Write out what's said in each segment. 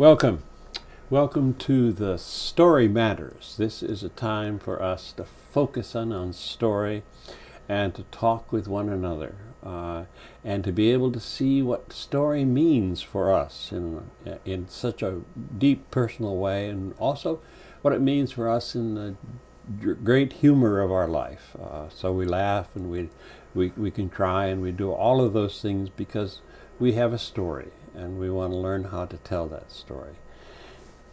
Welcome. Welcome to the Story Matters. This is a time for us to focus on story and to talk with one another and to be able to see what story means for us in such a deep personal way, and also what it means for us in the great humor of our life. So we laugh and we can cry and we do all of those things because we have a story and we want to learn how to tell that story.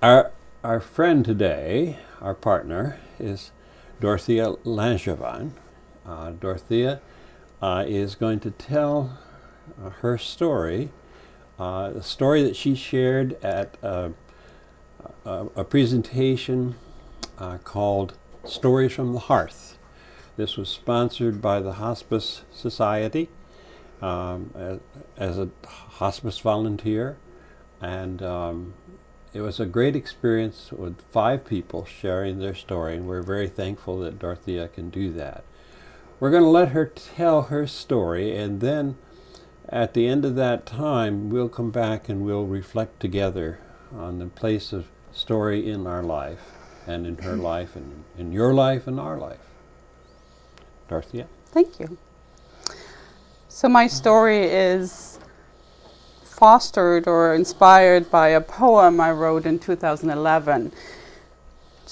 Our friend today, our partner, is Dorothea Langevin. Dorothea is going to tell her story, the story that she shared at a presentation called Stories from the Hearth. This was sponsored by the Hospice Society as a hospice volunteer, and it was a great experience with 5 people sharing their story, and we're very thankful that Dorothea can do that. We're going to let her tell her story, and then at the end of that time we'll come back and we'll reflect together on the place of story in our life and in her life and in your life and our life. Dorothea? Thank you. So my story is fostered or inspired by a poem I wrote in 2011.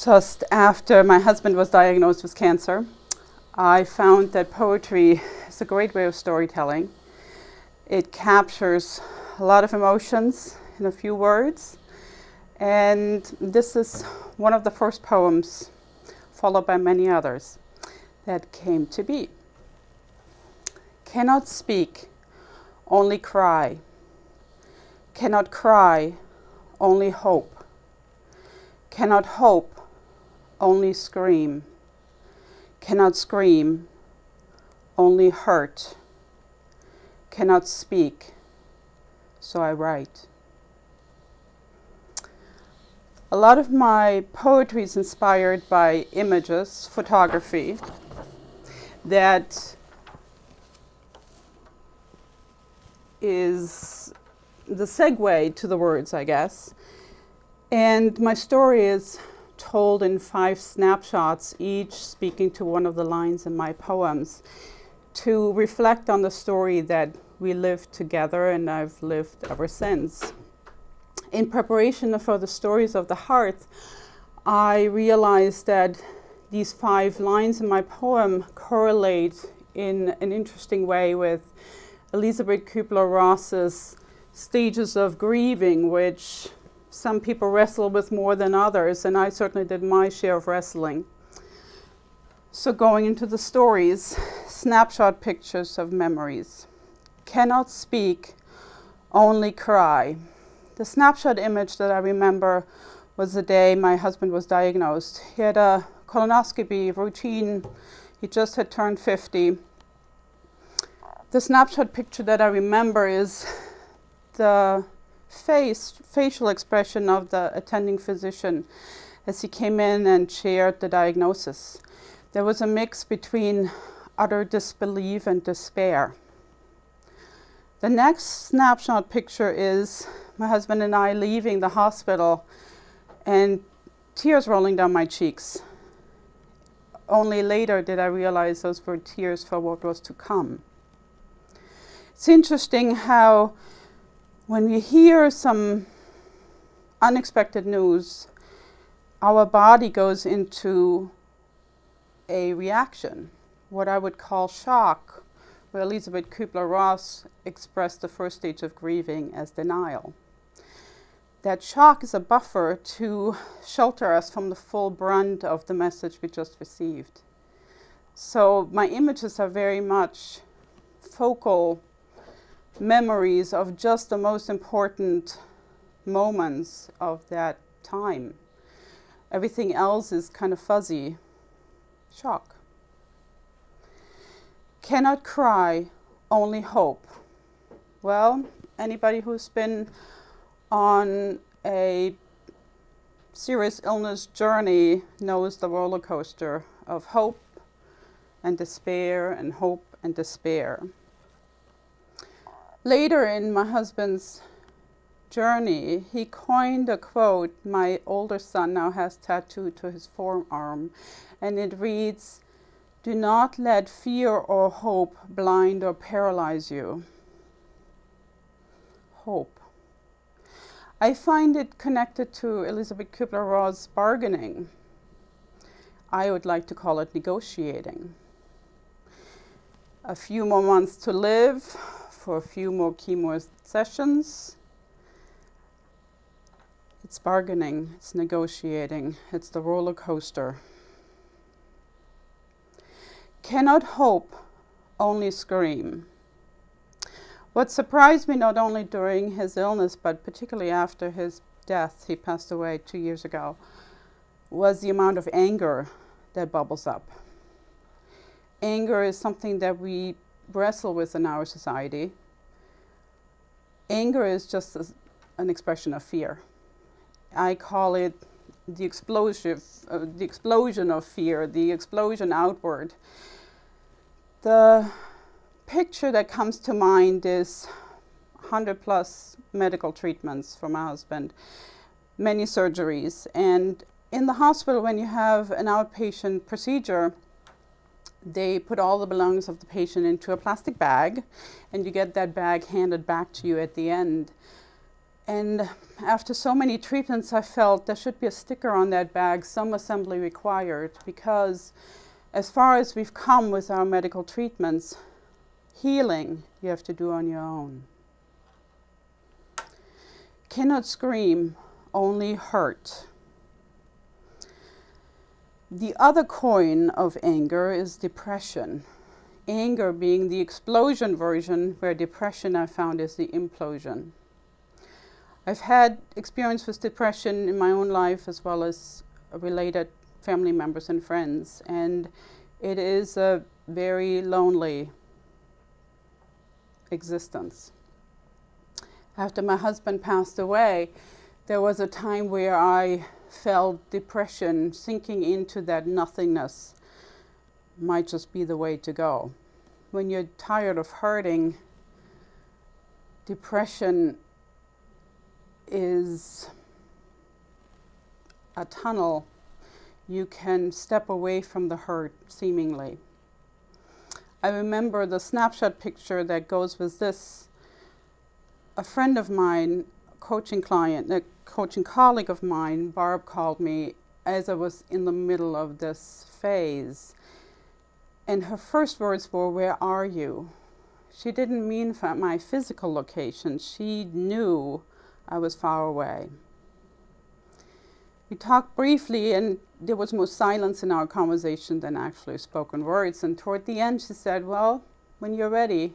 Just after my husband was diagnosed with cancer, I found that poetry is a great way of storytelling. It captures a lot of emotions in a few words, and this is one of the first poems, followed by many others, that came to be. Cannot speak, only cry. Cannot cry, only hope. Cannot hope, only scream. Cannot scream, only hurt. Cannot speak, so I write. A lot of my poetry is inspired by images, photography, that is the segue to the words, I guess. And my story is told in 5 snapshots, each speaking to one of the lines in my poems, to reflect on the story that we lived together and I've lived ever since. In preparation for the stories of the Hearth, I realized that these 5 lines in my poem correlate in an interesting way with Elisabeth Kübler-Ross's stages of grieving, which some people wrestle with more than others, and I certainly did my share of wrestling. So going into the stories, snapshot pictures of memories. Cannot speak, only cry. The snapshot image that I remember was the day my husband was diagnosed. He had a colonoscopy routine. He just had turned 50. The snapshot picture that I remember is the facial expression of the attending physician as he came in and shared the diagnosis. There was a mix between utter disbelief and despair. The next snapshot picture is my husband and I leaving the hospital and tears rolling down my cheeks. Only later did I realize those were tears for what was to come. It's interesting how when we hear some unexpected news, our body goes into a reaction, what I would call shock, where Elisabeth Kübler-Ross expressed the first stage of grieving as denial. That shock is a buffer to shelter us from the full brunt of the message we just received. So my images are very much focal memories of just the most important moments of that time. Everything else is kind of fuzzy. Shock. Cannot cry, only hope. Well, anybody who's been on a serious illness journey knows the roller coaster of hope and despair and hope and despair. Later in my husband's journey, he coined a quote my older son now has tattooed to his forearm, and it reads, "Do not let fear or hope blind or paralyze you." Hope. I find it connected to Elizabeth Kubler-Ross's bargaining. I would like to call it negotiating. A few more months to live, for a few more chemo sessions. It's bargaining, it's negotiating, it's the roller coaster. Cannot hope, only scream. What surprised me not only during his illness, but particularly after his death, he passed away 2 years ago, was the amount of anger that bubbles up. Anger is something that we wrestle with in our society. Anger is just an expression of fear. I call it the explosion of fear, the explosion outward. The picture that comes to mind is 100 plus medical treatments for my husband, many surgeries. And in the hospital, when you have an outpatient procedure, they put all the belongings of the patient into a plastic bag, and you get that bag handed back to you at the end. And after so many treatments, I felt there should be a sticker on that bag, "Some assembly required," because as far as we've come with our medical treatments, healing you have to do on your own. Cannot scream, only hurt. The other coin of anger is depression. Anger being the explosion version, where depression I found is the implosion. I've had experience with depression in my own life as well as related family members and friends, and it is a very lonely existence. After my husband passed away, there was a time where I felt depression sinking into that nothingness might just be the way to go. When you're tired of hurting, depression is a tunnel. You can step away from the hurt, seemingly. I remember the Snapshot picture that goes with this. A friend of mine, a coaching colleague of mine, Barb, called me as I was in the middle of this phase. And her first words were, "Where are you?" She didn't mean my physical location. She knew I was far away. We talked briefly, and there was more silence in our conversation than actually spoken words. And toward the end, she said, "Well, when you're ready,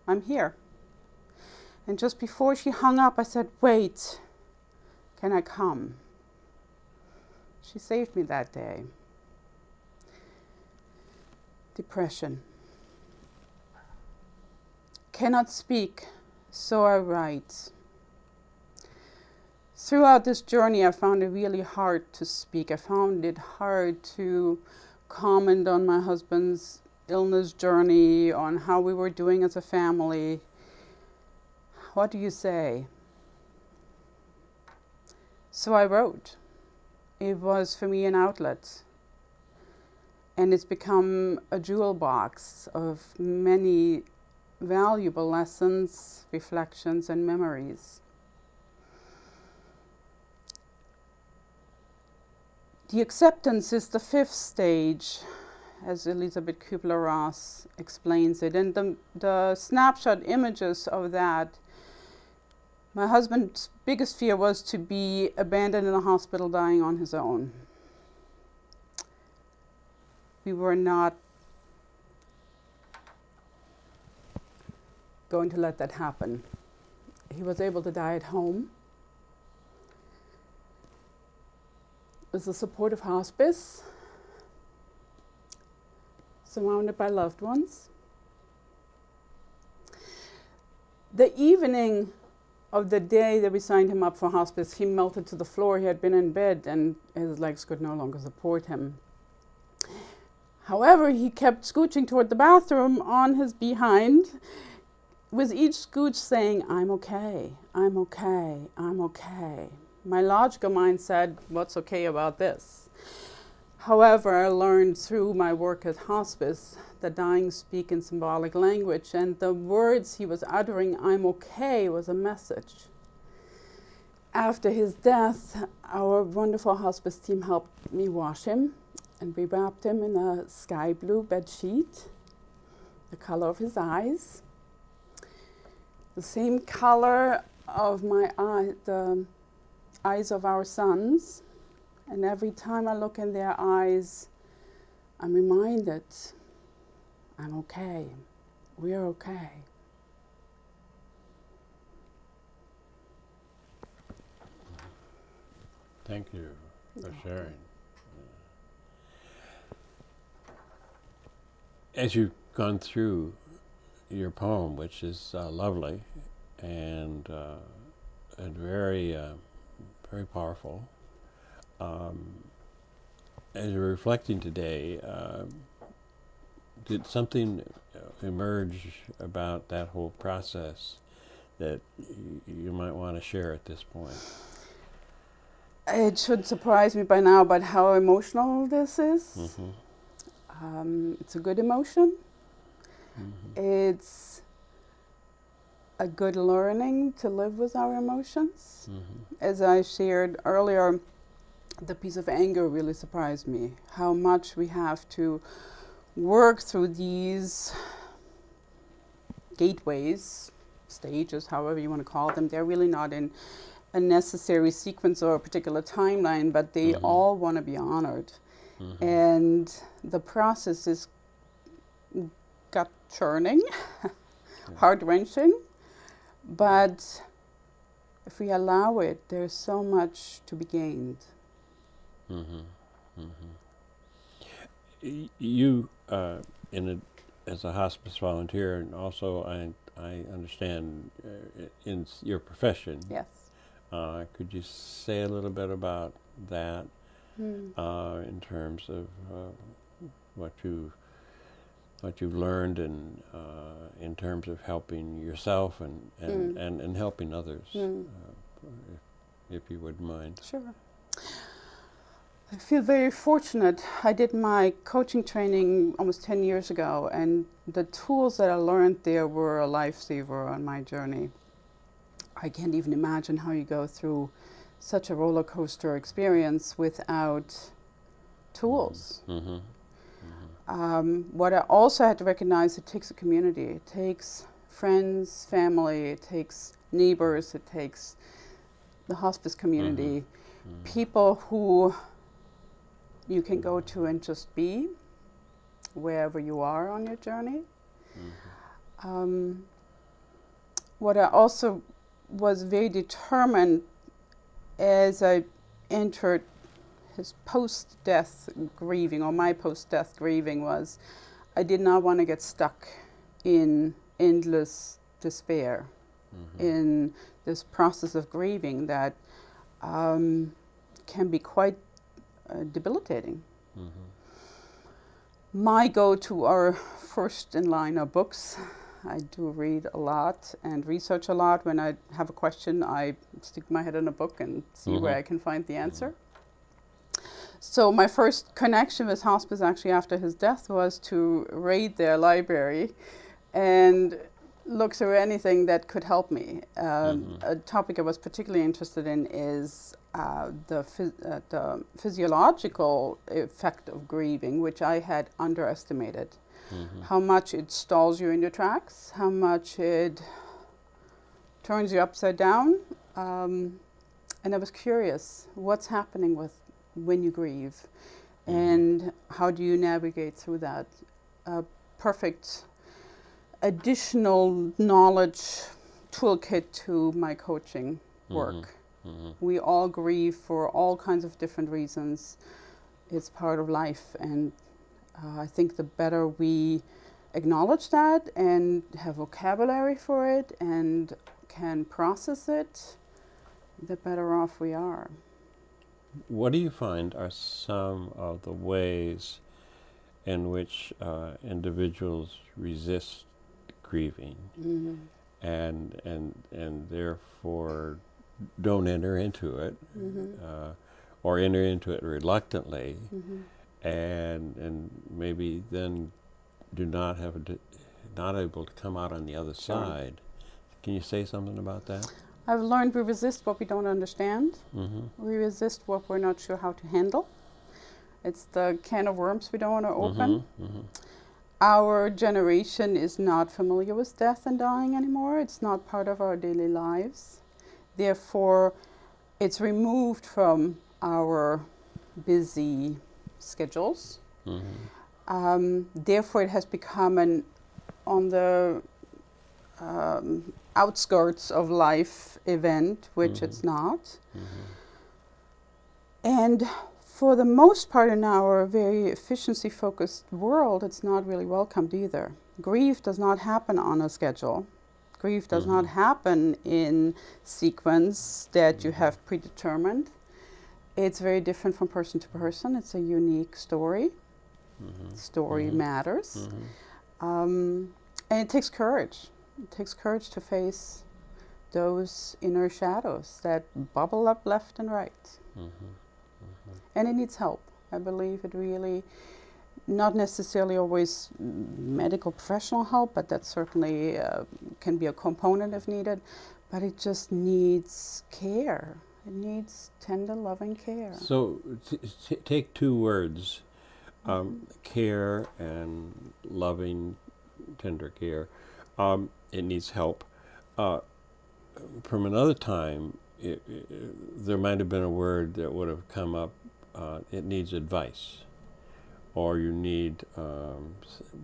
I'm here." And just before she hung up, I said, "Wait, can I come?" She saved me that day. Depression. Cannot speak, so I write. Throughout this journey, I found it really hard to speak. I found it hard to comment on my husband's illness journey, on how we were doing as a family. What do you say? So I wrote. It was for me an outlet. And it's become a jewel box of many valuable lessons, reflections, and memories. The acceptance is the fifth stage, as Elizabeth Kubler-Ross explains it. And the snapshot images of that, my husband's biggest fear was to be abandoned in a hospital dying on his own. We were not going to let that happen. He was able to die at home with the support of hospice, surrounded by loved ones. The evening of the day that we signed him up for hospice, he melted to the floor. He had been in bed and his legs could no longer support him. However, he kept scooching toward the bathroom on his behind, with each scooch saying, I'm okay, I'm okay, I'm okay. My logical mind said, what's okay about this? However, I learned through my work at hospice that dying speak in symbolic language, and the words he was uttering, I'm okay, was a message. After his death, our wonderful hospice team helped me wash him, and we wrapped him in a sky blue bed sheet, the color of his eyes, the same color of my eye, the eyes of our sons. And every time I look in their eyes, I'm reminded, I'm okay, we're okay. Thank you for sharing. As you've gone through your poem, which is lovely and very very powerful, as you're reflecting today, did something emerge about that whole process that you might want to share at this point? It should surprise me by now, but how emotional this is. Mm-hmm. It's a good emotion. Mm-hmm. It's a good learning to live with our emotions. Mm-hmm. As I shared earlier, the piece of anger really surprised me. How much we have to work through these gateways, stages, however you want to call them. They're really not in a necessary sequence or a particular timeline, but they Mm-hmm. all want to be honored. Mm-hmm. And the process is gut churning, heart-wrenching, but if we allow it, there's so much to be gained. Mm-hmm. Mm-hmm. You, as a hospice volunteer, and also I understand in your profession. Yes. Could you say a little bit about that in terms of what you've learned and in terms of helping yourself and helping others, if you wouldn't mind. Sure. I feel very fortunate. I did my coaching training almost 10 years ago, and the tools that I learned there were a lifesaver on my journey. I can't even imagine how you go through such a roller coaster experience without tools. Mm-hmm. Mm-hmm. What I also had to recognize, it takes a community. It takes friends, family, it takes neighbors, it takes the hospice community, people who you can go to and just be wherever you are on your journey. What I also was very determined as I entered his post-death grieving, or my post-death grieving, was I did not want to get stuck in endless despair, in this process of grieving that can be quite debilitating. My go-to are first in line are books. I do read a lot and research a lot. When I have a question, I stick my head in a book and see where I can find the answer. So my first connection with hospice actually after his death was to raid their library and look through anything that could help me. A topic I was particularly interested in is the physiological effect of grieving, which I had underestimated. How much it stalls you in your tracks, how much it turns you upside down. And I was curious, what's happening when you grieve? And how do you navigate through that? A perfect additional knowledge toolkit to my coaching work. We all grieve for all kinds of different reasons. It's part of life, and I think the better we acknowledge that and have vocabulary for it and can process it, the better off we are. What do you find are some of the ways in which individuals resist grieving and therefore don't enter into it, or enter into it reluctantly, and maybe then do not have not able to come out on the other side. Can you say something about that? I've learned we resist what we don't understand. We resist what we're not sure how to handle. It's the can of worms we don't want to open. Our generation is not familiar with death and dying anymore. It's not part of our daily lives. Therefore, it's removed from our busy schedules. Therefore, it has become on the outskirts of life event, which it's not. And for the most part in our very efficiency-focused world, it's not really welcomed either. Grief does not happen on a schedule. Grief does not happen in sequence that you have predetermined. It's very different from person to person. It's a unique story. Story matters. And it takes courage. It takes courage to face those inner shadows that bubble up left and right. And it needs help. I believe it really, not necessarily always medical professional help, but that certainly can be a component if needed, but it just needs care. It needs tender, loving care. So take two words, care and loving, tender care. It needs help. From another time, there might have been a word that would have come up. It needs advice, or you need.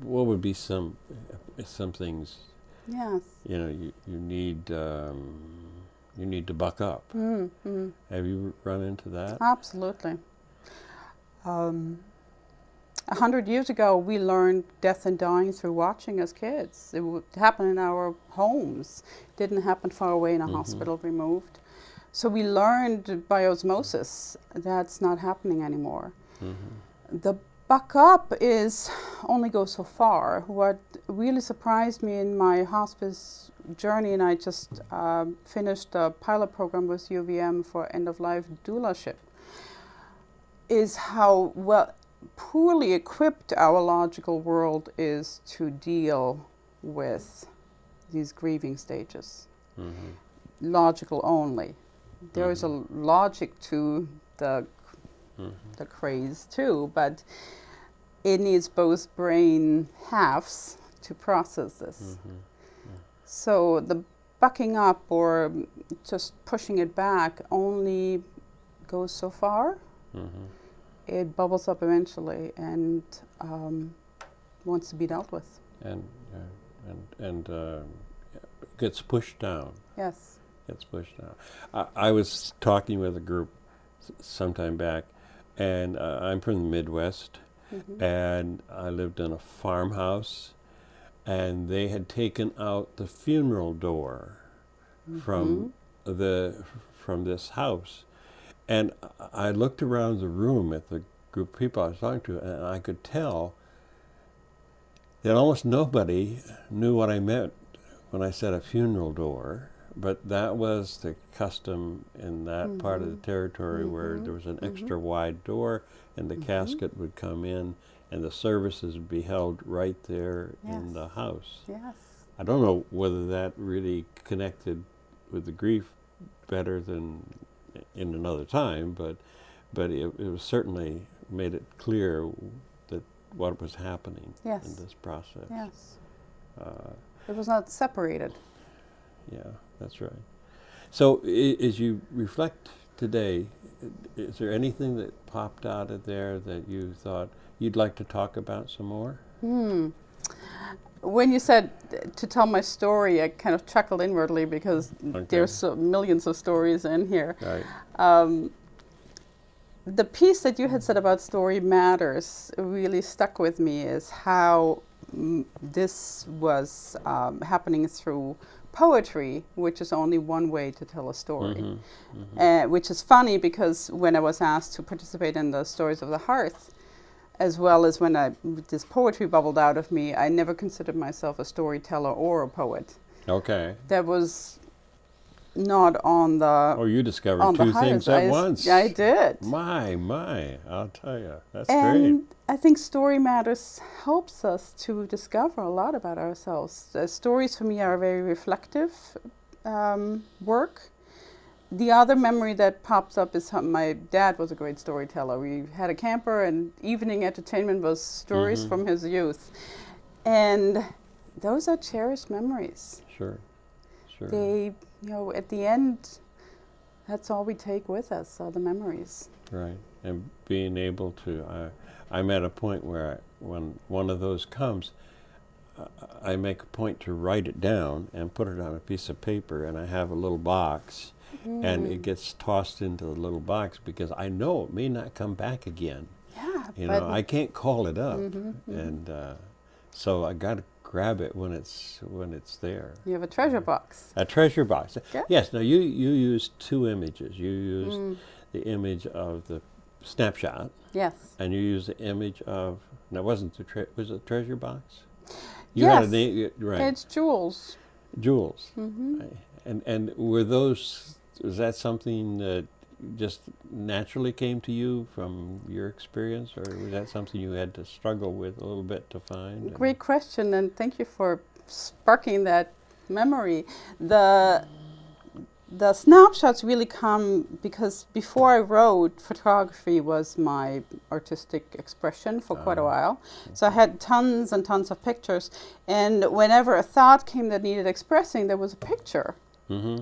What would be some things? Yes. You need to buck up. Have you run into that? Absolutely. 100 years ago, we learned death and dying through watching as kids. It would happen in our homes. It didn't happen far away in a hospital removed. So we learned by osmosis that's not happening anymore. The buck up only goes so far. What really surprised me in my hospice journey, and I just finished a pilot program with UVM for end-of-life doulaship, is how poorly equipped our logical world is to deal with these grieving stages. Logical only. There is a logic to the craze too, but it needs both brain halves to process this. So the bucking up or just pushing it back only goes so far. It bubbles up eventually and wants to be dealt with. And gets pushed down. Yes. Gets pushed down. I was talking with a group sometime back, and I'm from the Midwest, and I lived in a farmhouse, and they had taken out the funeral door from this house. And I looked around the room at the group of people I was talking to, and I could tell that almost nobody knew what I meant when I said a funeral door, but that was the custom in that part of the territory where there was an extra wide door, and the casket would come in, and the services would be held right there in the house. I don't know whether that really connected with the grief better than in another time, but it was certainly made it clear that what was happening in this process. It was not separated. Yeah, that's right. So as you reflect today, is there anything that popped out of there that you thought you'd like to talk about some more? When you said to tell my story, I kind of chuckled inwardly because there's millions of stories in here. Right. The piece that you had said about story matters really stuck with me, is how this was happening through poetry, which is only one way to tell a story. Which is funny because when I was asked to participate in the Stories of the Hearth, as well as when this poetry bubbled out of me, I never considered myself a storyteller or a poet. Okay. that was not on the Oh, you discovered on the two things at once. I did. My, I'll tell you. That's And great. I think Story Matters helps us to discover a lot about ourselves. Stories for me are very reflective work. The other memory that pops up is my dad was a great storyteller. We had a camper, and evening entertainment was stories from his youth. And those are cherished memories. Sure. They, at the end, that's all we take with us, are the memories. Right. And being able to, I'm at a point where when one of those comes, I make a point to write it down and put it on a piece of paper, and I have a little box, and it gets tossed into the little box because I know it may not come back again. Yeah. I can't call it up, and so I got to grab it when it's there. You have a treasure box. A treasure box. Yeah. Yes. Now you used two images. You used the image of the snapshot. Yes. And you used the image of. Now wasn't was it treasure box? Yes. Had a name, right? It's jewels. Jewels. And were those? Was that something that just naturally came to you from your experience, or was that something you had to struggle with a little bit to find? Great question, and thank you for sparking that memory. The snapshots really come because before I wrote, photography was my artistic expression for quite a while. So I had tons and tons of pictures, and whenever a thought came that needed expressing, there was a picture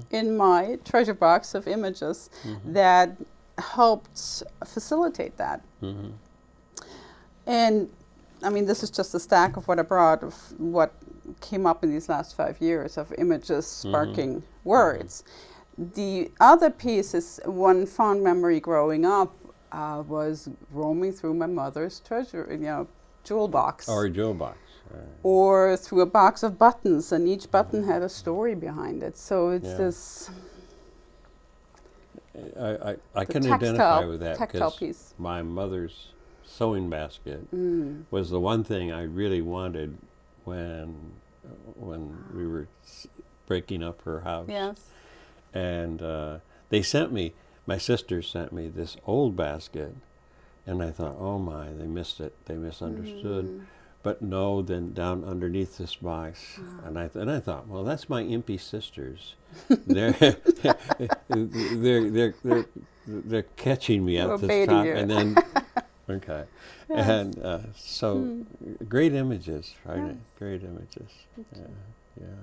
in my treasure box of images that helped facilitate that. And I mean, this is just a stack of what I brought, of what came up in these last 5 years of images sparking words. The other piece is one fond memory growing up was roaming through my mother's treasure, jewel box. Or a jewel box. Or through a box of buttons, and each button had a story behind it. So it's this. I can identify with that tactile because piece. My mother's sewing basket was the one thing I really wanted when we were breaking up her house. Yes. And they sent me, my sisters sent me this old basket, and I thought, oh my, they missed it, they misunderstood. But no, then down underneath this box, and I thought, well, that's my impy sisters. they're catching me at this time, you. and then okay, yes. And so great images, right? Yes. Great images. Yeah.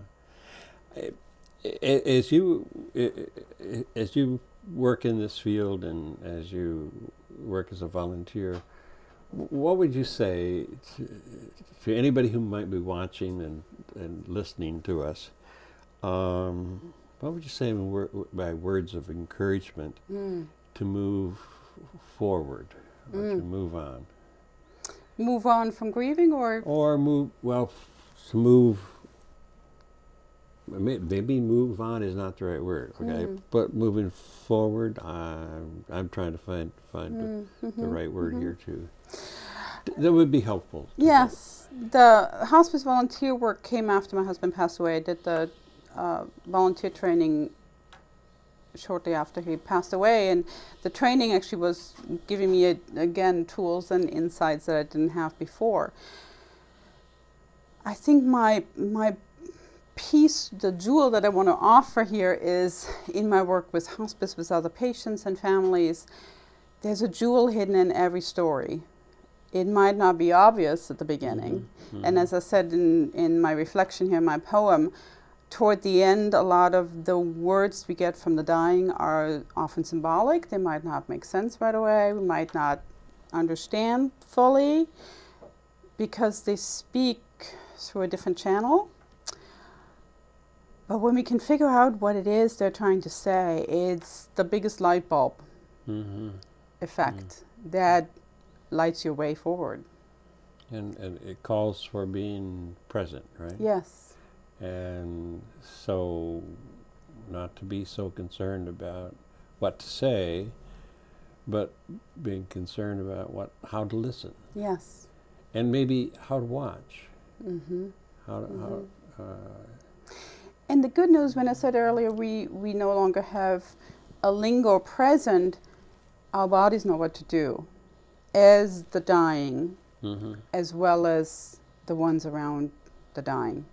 As you work in this field and as you work as a volunteer, what would you say to anybody who might be watching and listening to us? What would you say by words of encouragement to move forward, or to move on? Move on from grieving, or to move. Maybe move on is not the right word, okay? But moving forward, I'm trying to find the right word here too. That would be helpful. Yes, the hospice volunteer work came after my husband passed away. I did the volunteer training shortly after he passed away, and the training actually was giving me again tools and insights that I didn't have before. I think my piece, the jewel that I want to offer here is in my work with hospice, with other patients and families, there's a jewel hidden in every story. It might not be obvious at the beginning. And as I said in my reflection here in my poem, toward the end, a lot of the words we get from the dying are often symbolic. They might not make sense right away. We might not understand fully because they speak through a different channel. But when we can figure out what it is they're trying to say, it's the biggest light bulb effect that lights your way forward. And it calls for being present, right? Yes. And so not to be so concerned about what to say, but being concerned about how to listen. Yes. And maybe how to watch. And the good news, when I said earlier, we no longer have a lingo present, our bodies know what to do, as the dying, as well as the ones around the dying.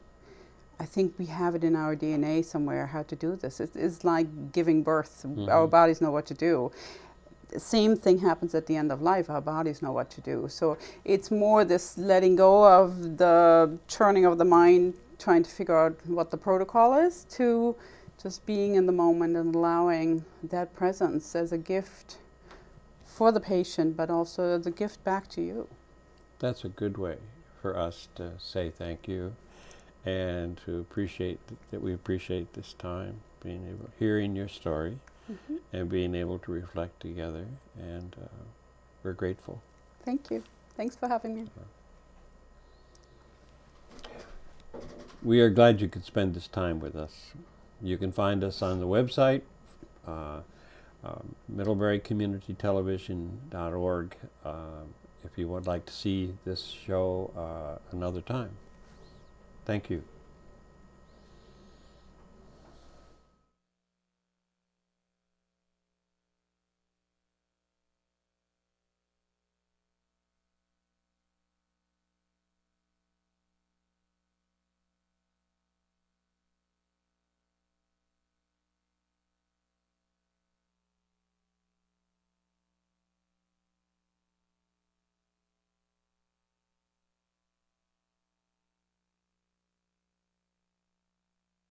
I think we have it in our DNA somewhere how to do this. It's like giving birth. Our bodies know what to do. The same thing happens at the end of life. Our bodies know what to do. So it's more this letting go of the churning of the mind, trying to figure out what the protocol is, to just being in the moment and allowing that presence as a gift for the patient, but also as a gift back to you. That's a good way for us to say thank you, and to appreciate that we appreciate this time, being able, hearing your story, and being able to reflect together, and we're grateful. Thank you. Thanks for having me. We are glad you could spend this time with us. You can find us on the website, middleburycommunitytelevision.org, if you would like to see this show another time. Thank you.